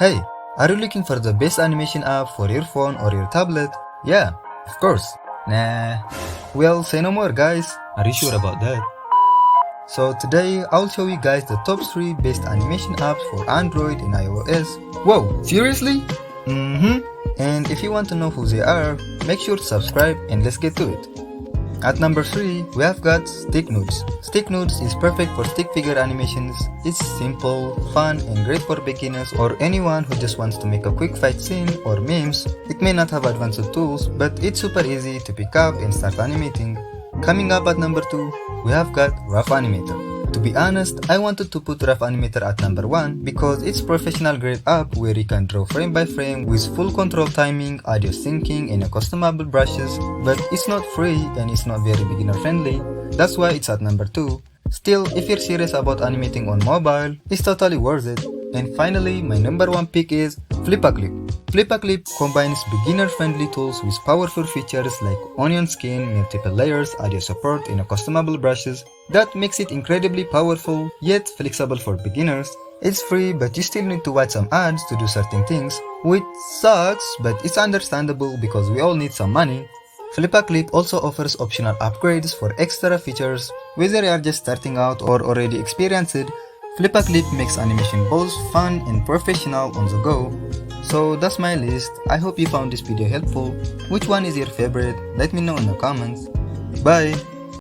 Hey, are you looking for the best animation app for your phone or your tablet? Yeah, of course. Nah. Well, say no more, guys. Are you sure about that? So today, I'll show you guys the top 3 best animation apps for Android and iOS. Whoa, seriously? And if you want to know who they are, make sure to subscribe and let's get to it. At number 3, we have got Stick Nodes. Stick Nodes is perfect for stick figure animations. It's simple, fun, and great for beginners or anyone who just wants to make a quick fight scene or memes. It may not have advanced tools, but it's super easy to pick up and start animating. Coming up at number 2, we have got Rough Animator. To be honest, I wanted to put Rough Animator at number 1 because it's professional grade app where you can draw frame by frame with full control timing, audio syncing, and customable brushes, but it's not free and it's not very beginner friendly. That's why it's at number 2. Still, if you're serious about animating on mobile, it's totally worth it. And finally, my number 1 pick is Flipaclip. Flipaclip combines beginner-friendly tools with powerful features like onion skin, multiple layers, audio support, and customable brushes that makes it incredibly powerful yet flexible for beginners. It's free, but you still need to watch some ads to do certain things, which sucks, but it's understandable because we all need some money. Flipaclip also offers optional upgrades for extra features, whether you are just starting out or already experienced. Flipaclip makes animation both fun and professional on the go. So that's my list. I hope you found this video helpful. Which one is your favorite? Let me know in the comments. Bye!